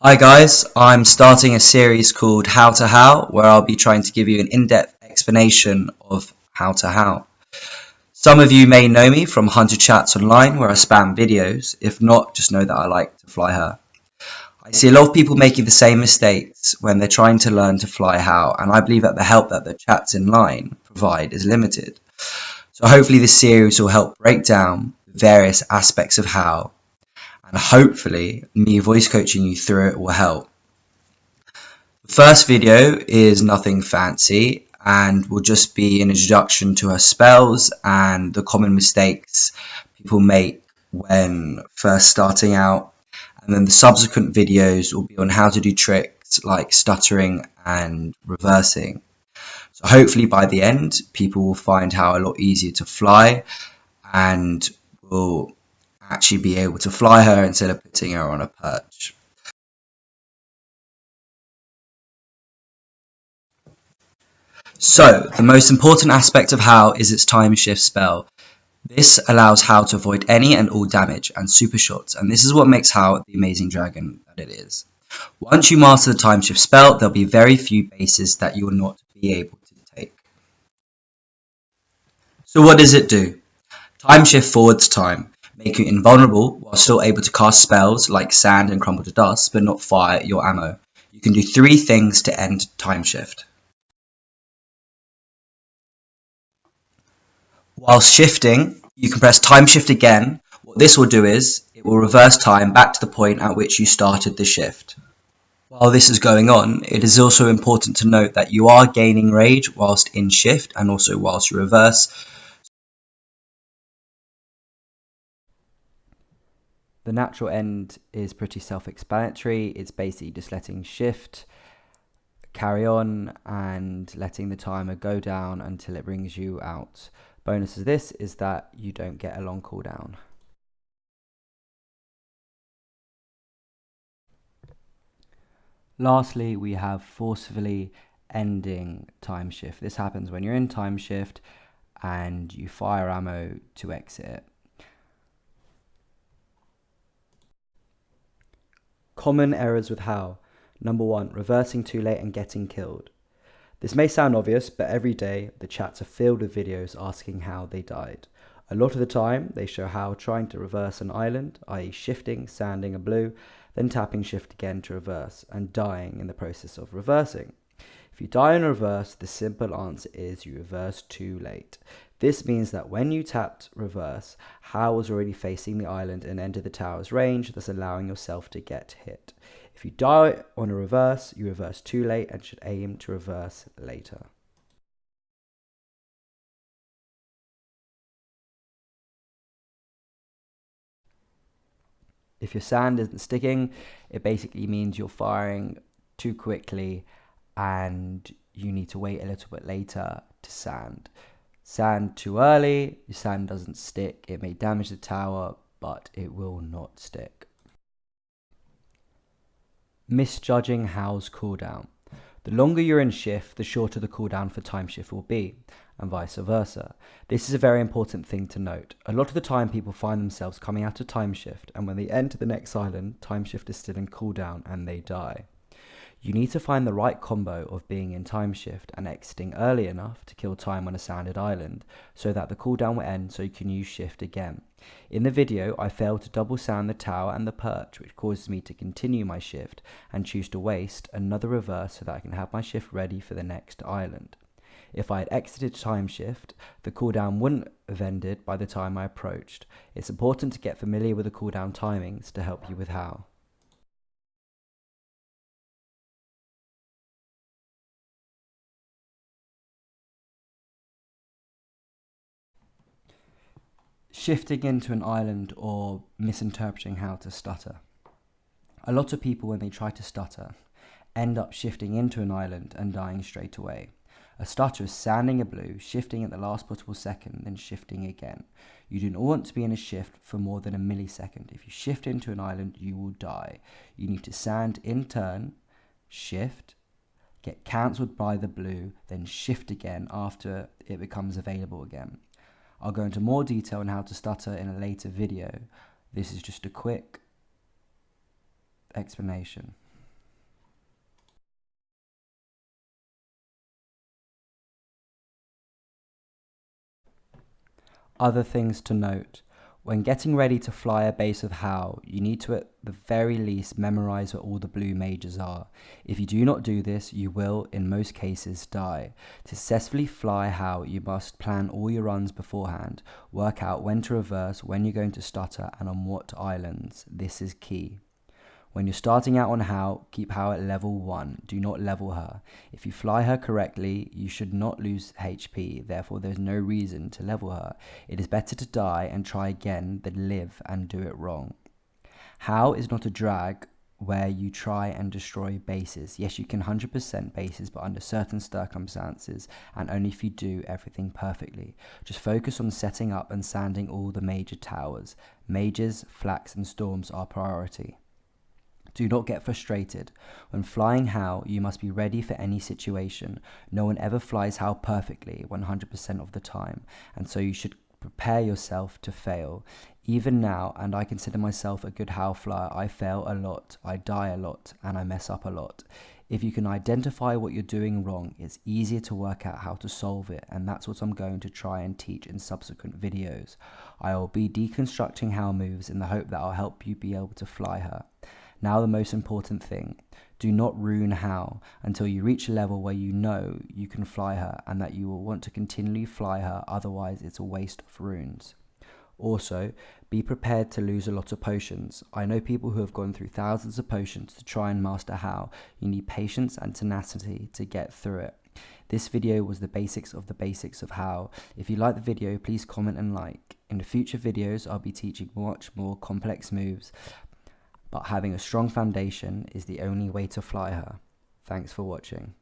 Hi guys, I'm starting a series called How to How, where I'll be trying to give you an in-depth explanation of how to how. Some of you may know me from 100 Chats Online, where I spam videos. If not, just know that I like to fly her. I see a lot of people making the same mistakes when they're trying to learn to fly how, and I believe that the help that the chats in line provide is limited. So hopefully this series will help break down various aspects of how, and hopefully me voice coaching you through it will help. The first video is nothing fancy and will just be an introduction to her spells and the common mistakes people make when first starting out, and then the subsequent videos will be on how to do tricks like stuttering and reversing. So hopefully by the end people will find how a lot easier to fly and will actually be able to fly her instead of putting her on a perch. So, the most important aspect of how is its Timeshift spell. This allows how to avoid any and all damage and super shots, and this is what makes how the amazing dragon that it is. Once you master the Timeshift spell, there'll be very few bases that you will not be able to take. So what does it do? Timeshift forwards time, making you invulnerable while still able to cast spells like sand and crumble to dust, but not fire your ammo. You can do 3 things to end Timeshift. While shifting, you can press Timeshift again. What this will do is, it will reverse time back to the point at which you started the shift. While this is going on, it is also important to note that you are gaining rage whilst in shift and also whilst you reverse. The natural end is pretty self-explanatory. It's basically just letting shift carry on and letting the timer go down until it brings you out. Bonus of this is that you don't get a long cooldown. Lastly, we have forcefully ending Timeshift. This happens when you're in Timeshift and you fire ammo to exit it. Common errors with how. Number 1, reversing too late and getting killed. This may sound obvious, but every day the chats are filled with videos asking how they died. A lot of the time, they show how trying to reverse an island, i.e. shifting, sanding a blue, then tapping shift again to reverse, and dying in the process of reversing. If you die in reverse, the simple answer is you reverse too late. This means that when you tapped reverse, how was already facing the island and entered the tower's range, thus allowing yourself to get hit. If you die on a reverse, you reverse too late and should aim to reverse later. If your sand isn't sticking, it basically means you're firing too quickly and you need to wait a little bit later to sand. Sand too early, your sand doesn't stick. It may damage the tower, but it will not stick. Misjudging how's cooldown. The longer you're in shift, the shorter the cooldown for Timeshift will be, and vice versa. This is a very important thing to note. A lot of the time people find themselves coming out of Timeshift, and when they enter the next island, Timeshift is still in cooldown and they die. You need to find the right combo of being in Timeshift and exiting early enough to kill time on a sanded island, so that the cooldown will end so you can use shift again. In the video, I failed to double sand the tower and the perch, which causes me to continue my shift and choose to waste another reverse so that I can have my shift ready for the next island. If I had exited Timeshift, the cooldown wouldn't have ended by the time I approached. It's important to get familiar with the cooldown timings to help you with how. Shifting into an island or misinterpreting how to stutter. A lot of people, when they try to stutter, end up shifting into an island and dying straight away. A stutter is sanding a blue, shifting at the last possible second, then shifting again. You do not want to be in a shift for more than a millisecond. If you shift into an island, you will die. You need to sand in turn, shift, get cancelled by the blue, then shift again after it becomes available again. I'll go into more detail on how to stutter in a later video. This is just a quick explanation. Other things to note. When getting ready to fly a base of How, you need to at the very least memorize where all the blue mages are. If you do not do this, you will, in most cases, die. To successfully fly How, you must plan all your runs beforehand, work out when to reverse, when you're going to stutter, and on what islands. This is key. When you're starting out on How, keep How at level 1. Do not level her. If you fly her correctly, you should not lose HP, therefore there's no reason to level her. It is better to die and try again than live and do it wrong. How is not a drag where you try and destroy bases. Yes, you can 100% bases, but under certain circumstances, and only if you do everything perfectly. Just focus on setting up and sanding all the major towers. Mages, flaks, and storms are priority. Do not get frustrated. When flying How, you must be ready for any situation. No one ever flies How perfectly 100% of the time, and so you should prepare yourself to fail. Even now, and I consider myself a good How flyer, I fail a lot, I die a lot, and I mess up a lot. If you can identify what you're doing wrong, it's easier to work out how to solve it, and that's what I'm going to try and teach in subsequent videos. I will be deconstructing How moves in the hope that I'll help you be able to fly her. Now the most important thing, do not ruin How until you reach a level where you know you can fly her and that you will want to continually fly her, otherwise it's a waste of runes. Also, be prepared to lose a lot of potions. I know people who have gone through thousands of potions to try and master How. You need patience and tenacity to get through it. This video was the basics of How. If you like the video, please comment and like. In the future videos, I'll be teaching much more complex moves, but having a strong foundation is the only way to fly her. Thanks for watching.